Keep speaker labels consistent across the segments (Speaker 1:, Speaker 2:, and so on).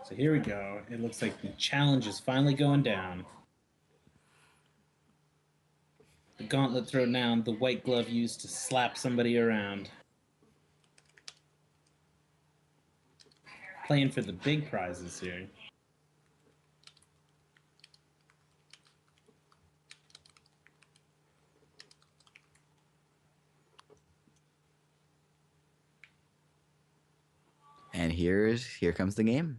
Speaker 1: So here we go. It looks like the challenge is finally going down. The gauntlet thrown down, the white glove used to slap somebody around. Playing for the big prizes here.
Speaker 2: And here comes the game.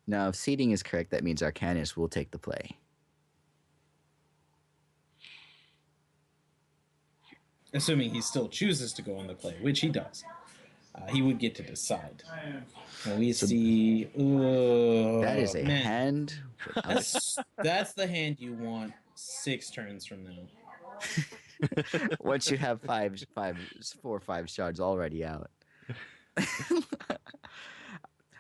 Speaker 2: Now, if seeding is correct, that means Arcanis will take the play.
Speaker 1: Assuming he still chooses to go on the play, which he does. He would get to decide. And we see...
Speaker 2: That is a
Speaker 1: man.
Speaker 2: hand.
Speaker 1: That's the hand you want 6 turns from now.
Speaker 2: Once you have 4 or 5 shards already out.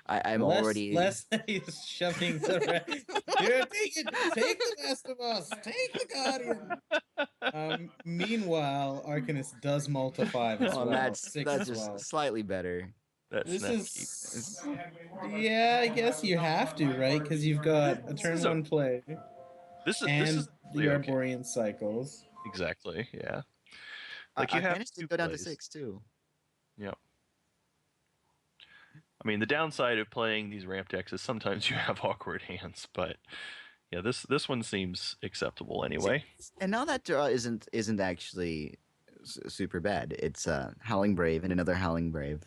Speaker 2: I'm already...
Speaker 1: Less he's shoving the rest. Here, take the best of us. Take the Guardian. Meanwhile, Arcanis does multi 5 as well.
Speaker 2: That's just slightly better.
Speaker 3: That's
Speaker 1: yeah, I guess you have to, right? Because you've got a turn 1 play.
Speaker 3: This
Speaker 1: is the Arborean cycles.
Speaker 3: Exactly, yeah.
Speaker 2: Like you have to go down to 6 too.
Speaker 3: Yep. I mean, the downside of playing these ramp decks is sometimes you have awkward hands, but yeah, this one seems acceptable anyway.
Speaker 2: And now that draw isn't actually super bad. It's Howling Brave and another Howling Brave.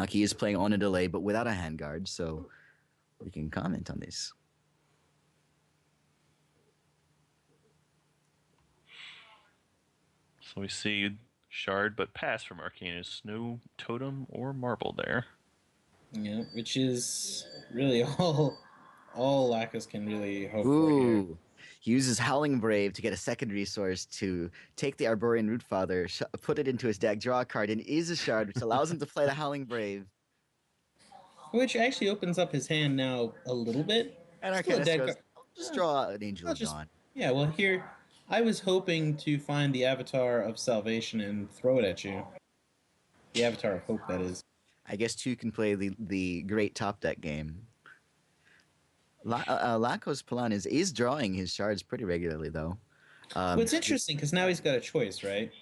Speaker 2: He is playing on a delay, but without a handguard, so we can comment on this.
Speaker 3: So we see Shard, but pass from Arcanis. No totem or marble there.
Speaker 1: Yeah, which is really all Lakos can really hope for here.
Speaker 2: He uses Howling Brave to get a second resource to take the Arborean Rootfather, put it into his deck, draw a card, and is a Shard, which allows him to play the Howling Brave.
Speaker 1: Which actually opens up his hand now a little bit.
Speaker 2: And Arcanis goes, just draw an Angel of Dawn.
Speaker 1: Yeah, well, here, I was hoping to find the Avatar of Salvation and throw it at you. The Avatar of Hope, that is.
Speaker 2: I guess 2 can play the great top deck game. LakosPolan is drawing his shards pretty regularly, though.
Speaker 1: Well, it's interesting, because now he's got a choice, right?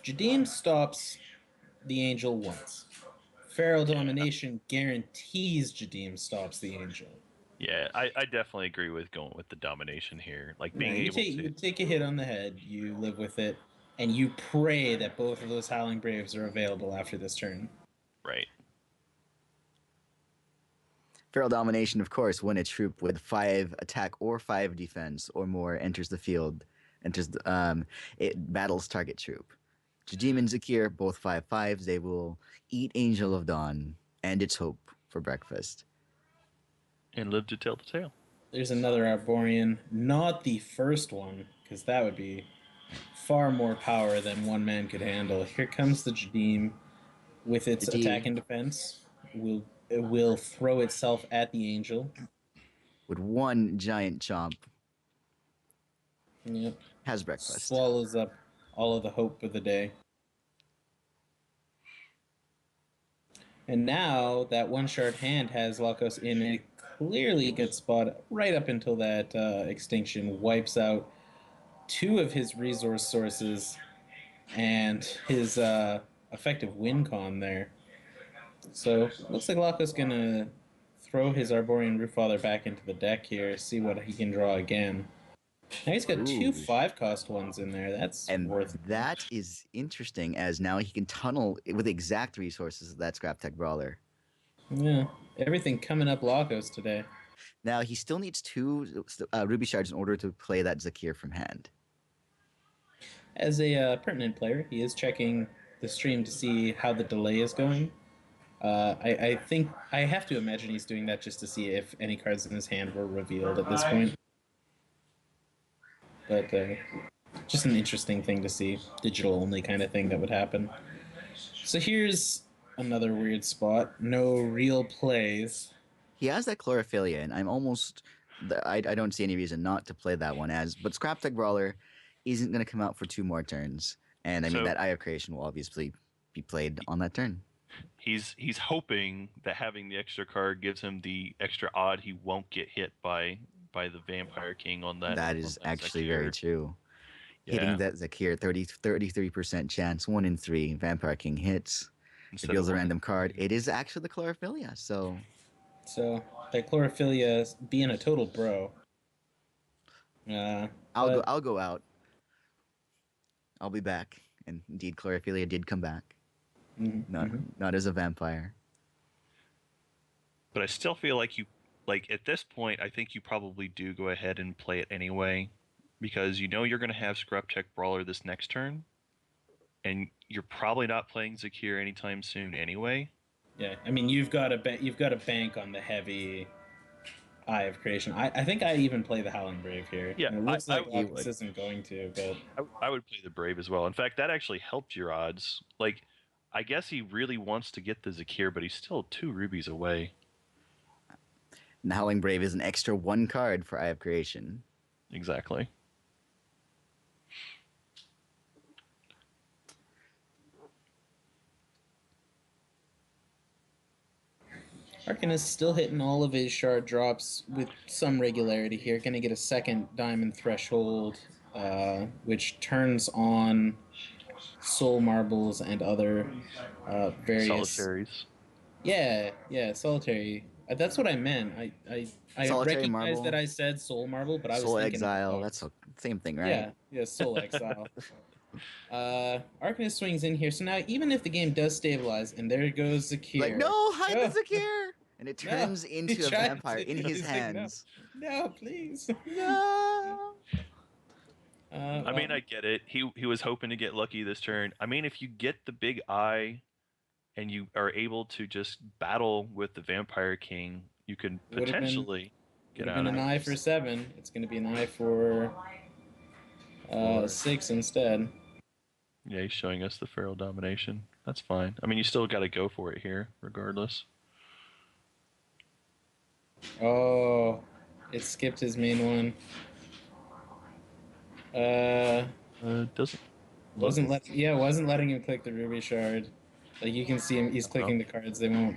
Speaker 1: Jadim stops the Angel once. Feral Domination guarantees Jadim stops the Angel.
Speaker 3: Yeah, I definitely agree with going with the domination here. Like being able to...
Speaker 1: You take a hit on the head, you live with it, and you pray that both of those Howling Braves are available after this turn.
Speaker 3: Right.
Speaker 2: Feral Domination, of course, when a troop with 5 attack or 5 defense or more enters the field, it battles target troop. Jadim and Zakir, both 5/5s, they will eat Angel of Dawn and its hope for breakfast.
Speaker 3: And live to tell the tale.
Speaker 1: There's another Arborean, not the first one, because that would be far more power than one man could handle. Here comes the Jadim with its attack and defense. It will throw itself at the Angel.
Speaker 2: With one giant chomp.
Speaker 1: Yep.
Speaker 2: Has breakfast.
Speaker 1: Swallows up all of the hope of the day. And now that 1-shard hand has Lakos in a clearly good spot right up until that extinction wipes out 2 of his resource sources and his effective win con there. So looks like Lakos gonna throw his Arborean Rootfather back into the deck here, see what he can draw again. Now he's got 2 5-cost ones in there. That's worth it.
Speaker 2: That is interesting, as now he can tunnel with exact resources of that Scrap Tech Brawler.
Speaker 1: Yeah, everything coming up Lakos today.
Speaker 2: Now he still needs 2 Ruby Shards in order to play that Zakir from hand.
Speaker 1: As a pertinent player, he is checking the stream to see how the delay is going. I think I have to imagine he's doing that just to see if any cards in his hand were revealed at this point. But just an interesting thing to see. Digital-only kind of thing that would happen. So here's another weird spot. No real plays.
Speaker 2: He has that Chlorophilia, and I'm almost... I don't see any reason not to play that one but Scrap Tech Brawler, isn't going to come out for 2 more turns. And I mean,
Speaker 3: So
Speaker 2: that Eye of Creation will obviously be played on that turn.
Speaker 3: he's hoping that having the extra card gives him the extra odd he won't get hit by the Vampire King on that.
Speaker 2: That
Speaker 3: On
Speaker 2: is
Speaker 3: that
Speaker 2: actually very
Speaker 3: Zakir.
Speaker 2: true. Hitting
Speaker 3: Yeah,
Speaker 2: that Zakir, 33% chance, 1 in 3. Vampire King hits.
Speaker 3: instead
Speaker 2: Reveals
Speaker 3: of
Speaker 2: a
Speaker 3: one.
Speaker 2: random card. It is actually the Chlorophylla, so
Speaker 1: So that chlorophylla being a total bro. But
Speaker 2: I'll go out. I'll be back. And indeed, Chlorophylla did come back. Not as a vampire.
Speaker 3: But I still feel like at this point, I think you probably do go ahead and play it anyway, because you know you're going to have Scrub Tech Brawler this next turn, and you're probably not playing Zakir anytime soon anyway.
Speaker 1: yeah, I mean you've got a bank on the heavy Eye of Creation. I think I even play the Howling Brave here.
Speaker 3: Yeah,
Speaker 1: And it looks like
Speaker 2: You
Speaker 1: Locus
Speaker 2: would.
Speaker 1: isn't going to, but
Speaker 3: I would play the Brave as well. In fact, that actually helped your odds. Like, I guess he really wants to get the Zakir, but he's still 2 rubies away.
Speaker 2: And Howling Brave is an extra 1 card for Eye of Creation.
Speaker 3: Exactly.
Speaker 1: Arcanis still hitting all of his shard drops with some regularity here. Going to get a second Diamond Threshold, which turns on Soul Marbles and other various...
Speaker 3: Solitaries.
Speaker 1: Yeah, Solitary. That's what I meant. I
Speaker 2: Solitary
Speaker 1: recognize
Speaker 2: Marble.
Speaker 1: that I said Soul Marble, but I was
Speaker 2: Soul
Speaker 1: thinking of
Speaker 2: Exile,
Speaker 1: those.
Speaker 2: that's the same thing, right?
Speaker 1: Yeah, Soul Exile. Arcanist swings in here, so now even if the game does stabilize, and there goes Zakir.
Speaker 2: Like, no, hide
Speaker 1: Oh,
Speaker 2: the Zakir! And it
Speaker 1: no.
Speaker 2: turns
Speaker 1: He
Speaker 2: into a
Speaker 1: tried
Speaker 2: vampire
Speaker 1: to.
Speaker 2: in his
Speaker 1: He's like, no,
Speaker 2: hands.
Speaker 1: no, please.
Speaker 2: No!
Speaker 3: I mean, I get it. He was hoping to get lucky this turn. I mean, if you get the big eye and you are able to just battle with the Vampire King, you can
Speaker 1: Would've been-
Speaker 3: potentially
Speaker 1: Would
Speaker 3: get
Speaker 1: have
Speaker 3: out
Speaker 1: been
Speaker 3: of
Speaker 1: an eye
Speaker 3: this.
Speaker 1: for 7. It's going to be an eye for 6 instead.
Speaker 3: Yeah, he's showing us the Feral Domination. That's fine. I mean, you still got to go for it here, regardless.
Speaker 1: Oh, it skipped his main one.
Speaker 3: Doesn't
Speaker 1: Wasn't letting him click the ruby shard. Like you can see him, he's clicking the cards. They won't.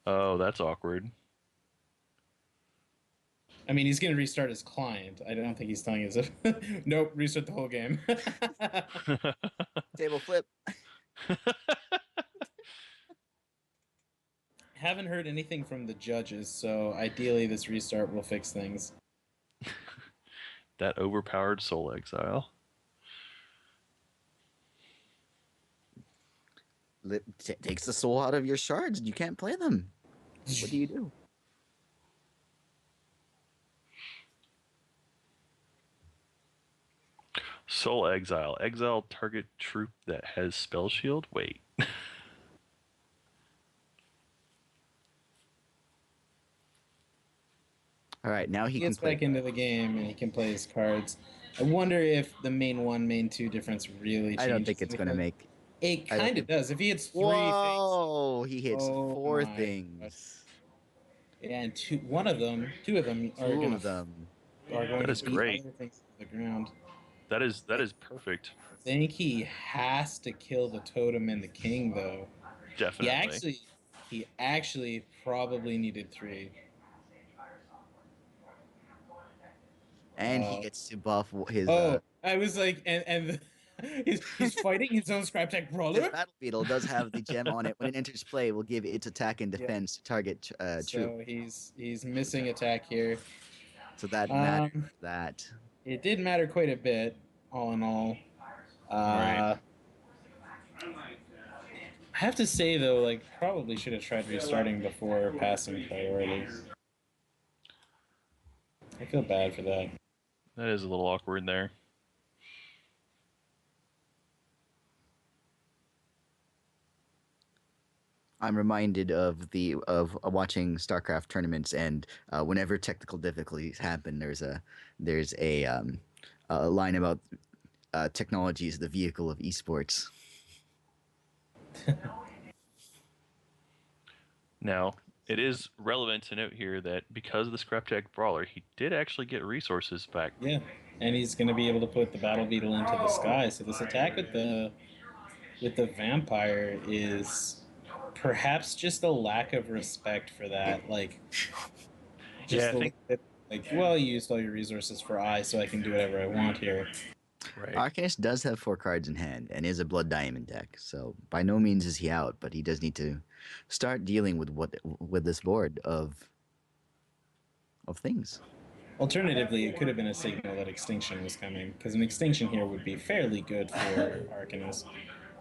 Speaker 3: Oh, that's awkward.
Speaker 1: I mean, he's gonna restart his client. I don't think he's telling us. Nope, restart the whole game.
Speaker 2: Table flip.
Speaker 1: Haven't heard anything from the judges, so ideally this restart will fix things.
Speaker 3: That overpowered Soul Exile.
Speaker 2: Takes the soul out of your shards and you can't play them. What do you do?
Speaker 3: Soul Exile. Exile target troop that has Spell Shield? Wait.
Speaker 2: All right, now he
Speaker 1: Gets
Speaker 2: can play.
Speaker 1: back into the game and he can play his cards. I wonder if the main 1, main 2 difference really changes.
Speaker 2: I don't think it's going to make.
Speaker 1: It kind of does. If he hits 3
Speaker 2: Whoa!
Speaker 1: things,
Speaker 2: He hits
Speaker 1: oh
Speaker 2: 4
Speaker 1: my
Speaker 2: things.
Speaker 1: Yeah, and two of them are
Speaker 2: Two of them.
Speaker 1: going
Speaker 3: That
Speaker 1: to
Speaker 3: is
Speaker 1: beat
Speaker 3: great.
Speaker 1: other things to the ground.
Speaker 3: That is perfect.
Speaker 1: I think he has to kill the totem and the king though.
Speaker 3: Definitely.
Speaker 1: He actually probably needed 3.
Speaker 2: And he gets to buff his.
Speaker 1: I was like, and he's fighting his own Scrap Tech
Speaker 2: His
Speaker 1: Brawler.
Speaker 2: Battle Beetle does have the gem on it. When it enters play, will give its attack and defense to target troop.
Speaker 1: So he's missing attack here.
Speaker 2: So that matters. That
Speaker 1: It did matter quite a bit, all in all.
Speaker 3: Right.
Speaker 1: I have to say though, like probably should have tried restarting before passing priorities. I feel bad for that.
Speaker 3: That is a little awkward there.
Speaker 2: I'm reminded of watching StarCraft tournaments, and whenever technical difficulties happen, there's a line about technology is the vehicle of esports.
Speaker 3: Now, it is relevant to note here that because of the Scrap Tech Brawler, he did actually get resources back.
Speaker 1: Yeah, and he's going to be able to put the Battle Beetle into the sky. So this attack with the vampire is perhaps just a lack of respect for that. Like,
Speaker 3: Yeah,
Speaker 1: just
Speaker 3: I
Speaker 1: a little
Speaker 3: think
Speaker 1: bit like, well, you used all your resources for I, so I can do whatever I want here.
Speaker 3: right.
Speaker 2: Arcanis does have 4 cards in hand and is a Blood Diamond deck, so by no means is he out, but he does need to start dealing with this board of things.
Speaker 1: Alternatively, it could have been a signal that extinction was coming, because an extinction here would be fairly good for Arcanis.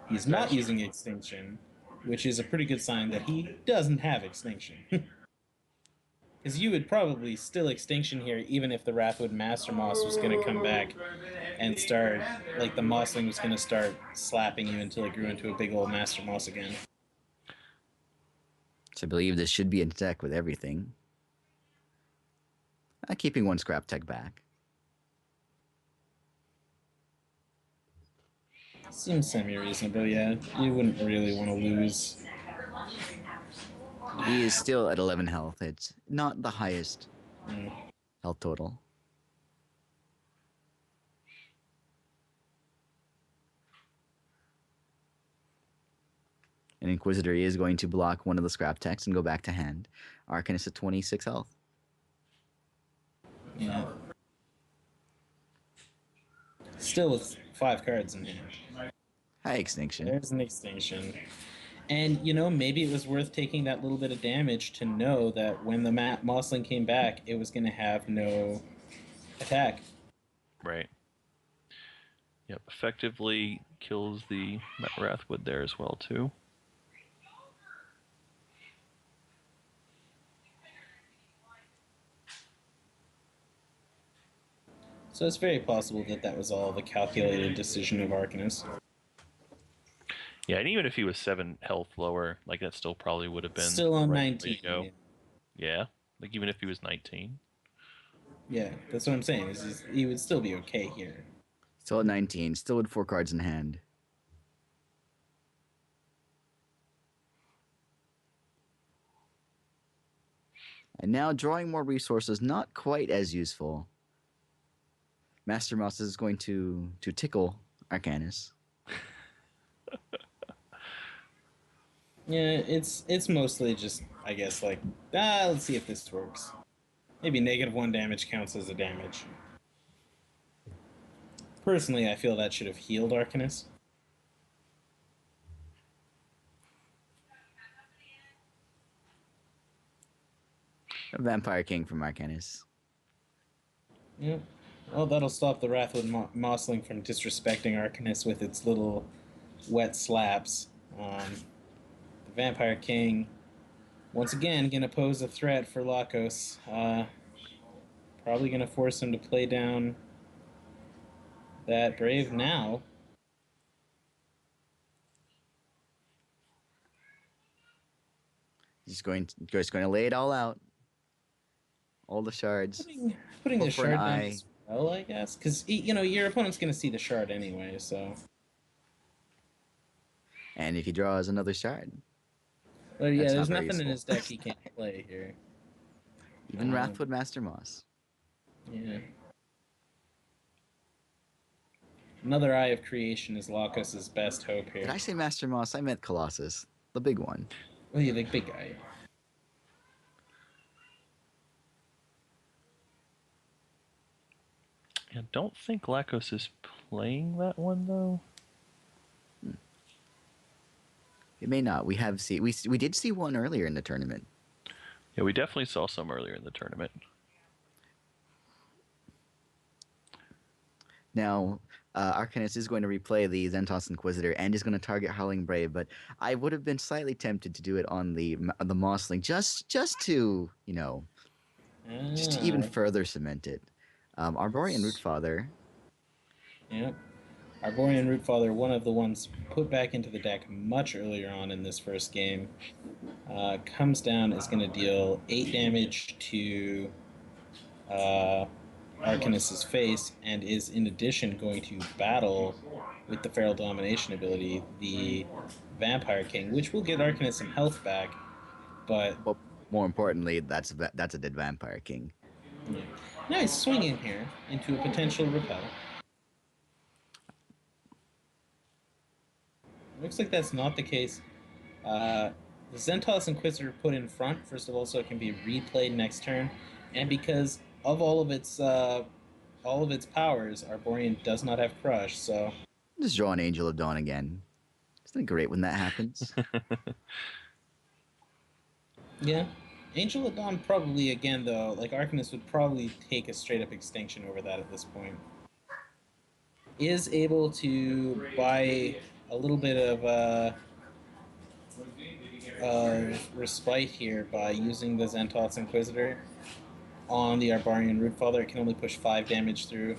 Speaker 1: He's not using extinction, which is a pretty good sign that he doesn't have extinction. Because you would probably still extinction here, even if the Wrathwood Master Moss was going to come back and start, like the Mossling was going to start slapping you until it grew into a big old Master Moss again.
Speaker 2: So I believe this should be an attack with everything. Keeping 1 scrap tech back.
Speaker 1: Seems semi-reasonable, yeah. You wouldn't really want to lose.
Speaker 2: He is still at 11 health. It's not the highest
Speaker 1: Mm.
Speaker 2: health total. An Inquisitor is going to block one of the scrap techs and go back to hand. Arcanis at 26 health.
Speaker 1: Yeah. Still with 5 cards in hand.
Speaker 2: High extinction.
Speaker 1: There's an extinction. And, you know, maybe it was worth taking that little bit of damage to know that when the Mossling came back, it was going to have no attack.
Speaker 3: Right. Yep, effectively kills the Wrathwood there as well, too.
Speaker 1: So it's very possible that that was all the calculated decision of Arcanis.
Speaker 3: Yeah, and even if he was 7 health lower, like that still probably would have been
Speaker 1: Still on
Speaker 3: the right
Speaker 1: 19.
Speaker 3: way to go. Yeah, like even if he was 19.
Speaker 1: Yeah, that's what I'm saying. He would still be okay here.
Speaker 2: Still at 19. Still with 4 cards in hand. And now drawing more resources, not quite as useful. Master Mouse is going to tickle Arcanis.
Speaker 1: Yeah, it's mostly just, I guess, like, let's see if this works. Maybe -1 damage counts as a damage. Personally, I feel that should have healed Arcanis.
Speaker 2: A Vampire King from Arcanis.
Speaker 1: Yeah. Well, that'll stop the Wrathwood Mossling from disrespecting Arcanis with its little wet slaps. The Vampire King, once again, going to pose a threat for Lakos. Probably going to force him to play down that Brave now.
Speaker 2: He's going to lay it all out. All the shards.
Speaker 1: Putting the
Speaker 2: Hope for an
Speaker 1: shard down
Speaker 2: eye.
Speaker 1: as well, I guess. Because, you know, your opponent's going to see the shard anyway, so...
Speaker 2: And if he draws another shard,
Speaker 1: But yeah,
Speaker 2: That's
Speaker 1: there's
Speaker 2: not very
Speaker 1: nothing in
Speaker 2: useful.
Speaker 1: his deck he can't play here.
Speaker 2: even Wrathwood Master Moss.
Speaker 1: Yeah. Another Eye of Creation is Lakos' best hope here.
Speaker 2: Did I say Master Moss? I meant Colossus, the big one.
Speaker 1: Well, yeah, the big guy.
Speaker 3: I don't think Lakos is playing that one, though.
Speaker 2: It may not. We did see one earlier in the tournament.
Speaker 3: Yeah, we definitely saw some earlier in the tournament.
Speaker 2: Now, Arcanis is going to replay the Zentos Inquisitor and is going to target Howling Brave, but I would have been slightly tempted to do it on the Mossling just to, you know, just to even further cement it. Arborian Rootfather.
Speaker 1: Yep. Arborian Rootfather, one of the ones put back into the deck much earlier on in this first game, comes down, is going to deal 8 damage to Arcanis' face, and is in addition going to battle with the Feral Domination ability, the Vampire King, which will get Arcanis some health back, but...
Speaker 2: But more importantly, that's a dead Vampire King.
Speaker 1: Now he's swinging here into a potential repel. Looks like that's not the case. The Zentos Inquisitor put in front, first of all, so it can be replayed next turn, and because of all of its powers, Arborian does not have Crush, so
Speaker 2: Just draw an Angel of Dawn again. Isn't it great when that happens?
Speaker 1: yeah. Angel of Dawn probably, again, though, like Arcanis would probably take a straight-up extinction over that at this point. Is able to buy a little bit of respite here by using the Zentos Inquisitor on the Arborian Rootfather. It can only push 5 damage through.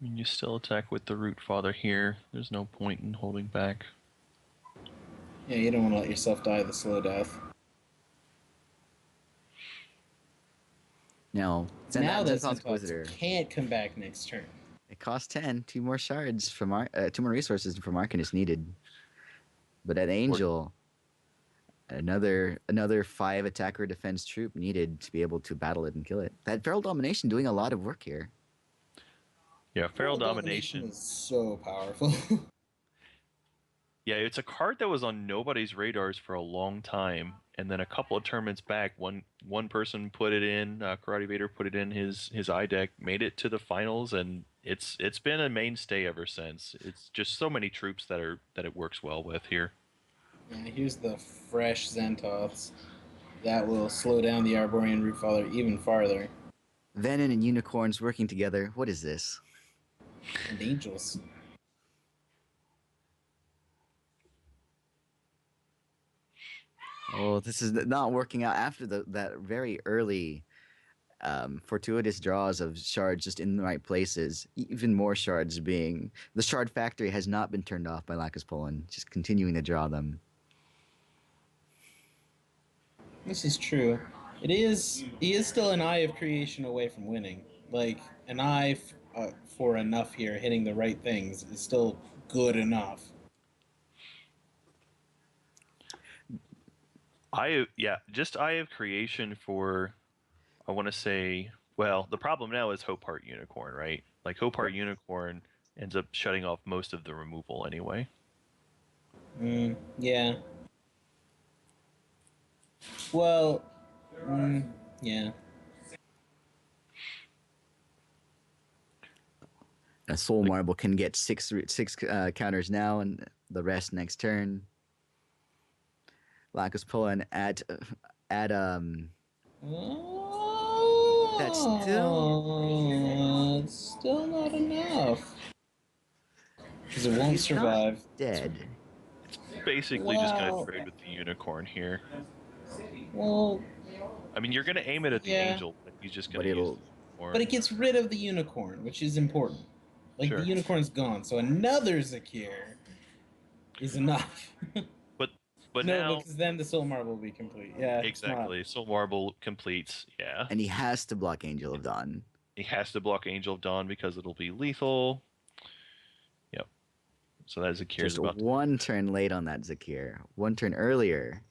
Speaker 3: I mean, you still attack with the Root Father here. There's no point in holding back.
Speaker 1: Yeah, you don't want to let yourself die the slow death.
Speaker 2: Now
Speaker 1: Now that
Speaker 2: Zentos Inquisitor.
Speaker 1: can't come back next turn.
Speaker 2: It costs 10. 2 more shards from 2 more resources from Arcanis needed. But at Angel, another 5 attack or defense troop needed to be able to battle it and kill it. That Feral Domination doing a lot of work here.
Speaker 3: Yeah, Feral Domination
Speaker 1: is so powerful.
Speaker 3: Yeah, it's a card that was on nobody's radars for a long time, and then a couple of tournaments back, one person put it in, Karate Vader put it in his eye deck, made it to the finals, and it's been a mainstay ever since. It's just so many troops that it works well with here.
Speaker 1: Yeah, here's the fresh Zentoths. That will slow down the Arborian Rootfather even farther.
Speaker 2: Venom and Unicorns working together. What is this?
Speaker 1: And Angels.
Speaker 2: Oh, this is not working out after that very early fortuitous draws of shards just in the right places. Even more shards being... The shard factory has not been turned off by LakosPolan, just continuing to draw them.
Speaker 1: This is true. He is still an Eye of Creation away from winning. Like, an eye for enough here, hitting the right things, is still good enough.
Speaker 3: Just Eye of Creation for, I want to say, well, the problem now is Hope Heart Unicorn, right? Like, Hope Heart Unicorn ends up shutting off most of the removal anyway.
Speaker 1: Yeah. Well, yeah.
Speaker 2: A Soul Marble can get six counters now and the rest next turn. LakosPolan at that's
Speaker 1: still not enough. Because it won't survive.
Speaker 2: Dead.
Speaker 3: Basically just going to trade with the Unicorn here.
Speaker 1: Well,
Speaker 3: I mean, you're going to aim it at the Angel, but he's just going to use
Speaker 1: But it gets rid of the Unicorn, which is important. Like, the Unicorn's gone, so another Zakir is enough.
Speaker 3: But
Speaker 1: no,
Speaker 3: now,
Speaker 1: because then the Soul Marble will be complete. Yeah,
Speaker 3: exactly. Soul Marble completes. Yeah,
Speaker 2: and he has to block Angel of Dawn.
Speaker 3: He has to block Angel of Dawn because it'll be lethal. Yep. So that Zakir
Speaker 2: just about one turn late on that Zakir. One turn earlier,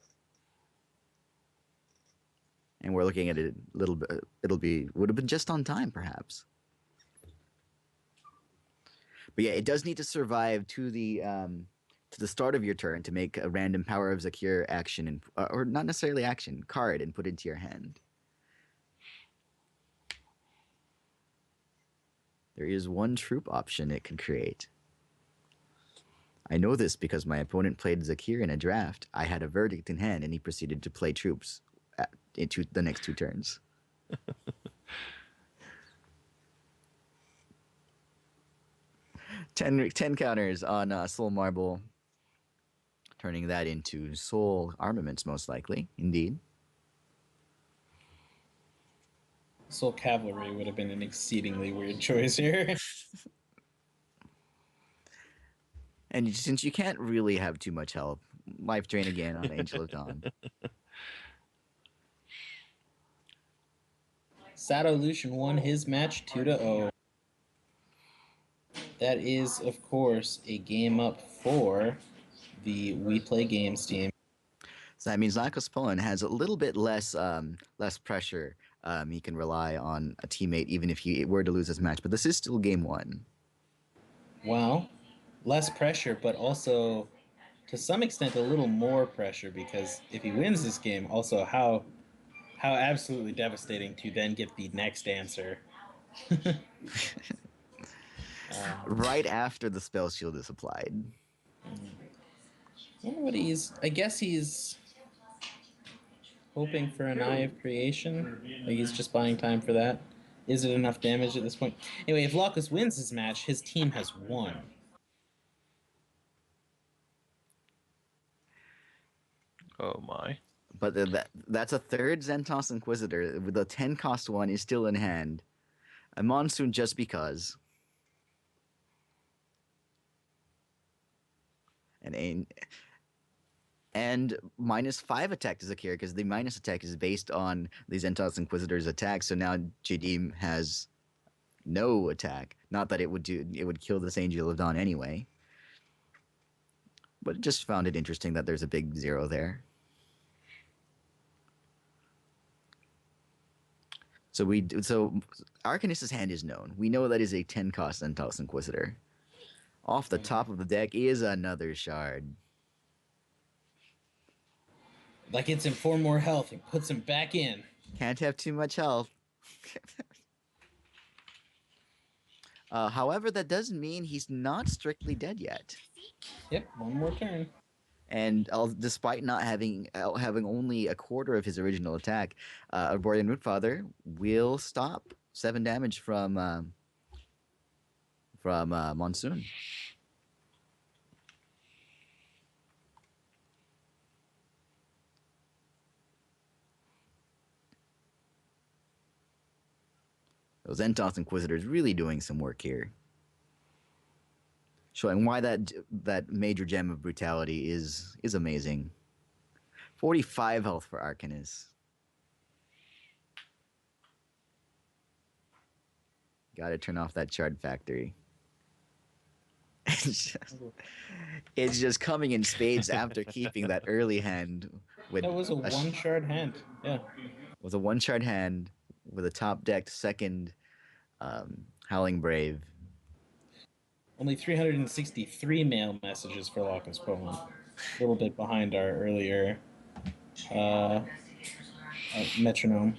Speaker 2: and we're looking at it a little bit. Would have been just on time, perhaps. But yeah, it does need to survive to the start of your turn to make a random Power of Zakir action, or not necessarily action, card, and put into your hand. There is one troop option it can create. I know this because my opponent played Zakir in a draft. I had a verdict in hand, and he proceeded to play troops into the next 2 turns. 10 counters on Soul Marble, turning that into Soul Armaments, most likely. Indeed.
Speaker 1: Soul Cavalry would have been an exceedingly weird choice here.
Speaker 2: And since you can't really have too much help, Life Drain again on Angel of Dawn.
Speaker 1: Sato Lucian won his match 2-0. That is, of course, a game up for the We Play Games team.
Speaker 2: So that means LakosPolan has a little bit less pressure. He can rely on a teammate even if he were to lose this match. But this is still game one.
Speaker 1: Well, less pressure, but also to some extent a little more pressure, because if he wins this game, also how absolutely devastating to then get the next answer.
Speaker 2: Right after the spell shield is applied.
Speaker 1: I wonder what I guess he's hoping for an Eye of Creation. Like he's just buying time for that. Is it enough damage at this point? Anyway, if Lakos wins this match, his team has won.
Speaker 3: Oh my.
Speaker 2: But that's a third Zentos Inquisitor. The 10 cost one is still in hand. A Monsoon just because. And -5 attack to Zakir, because the minus attack is based on the Zentos Inquisitor's attack. So now Jadim has no attack. Not that it would kill this Angel of Dawn anyway. But just found it interesting that there's a big 0 there. So Arcanis' hand is known. We know that is a 10 cost Zentos Inquisitor. Off the top of the deck is another shard.
Speaker 1: That gets him 4 more health and puts him back in.
Speaker 2: Can't have too much health. However, that doesn't mean he's not strictly dead yet.
Speaker 1: Yep, 1 more turn.
Speaker 2: And despite not having only a quarter of his original attack, Arborean Rootfather will stop 7 damage from Monsoon. Those Zentos Inquisitor is really doing some work here. Showing why that major gem of brutality is amazing. 45 health for Arcanis. Gotta turn off that Shard Factory. It's just coming in spades after keeping that early hand.
Speaker 1: That was a 1 shard hand. Yeah.
Speaker 2: With a 1 shard hand with a top decked second Howling Brave.
Speaker 1: Only 363 mail messages for LakosPolan. A little bit behind our earlier metronome.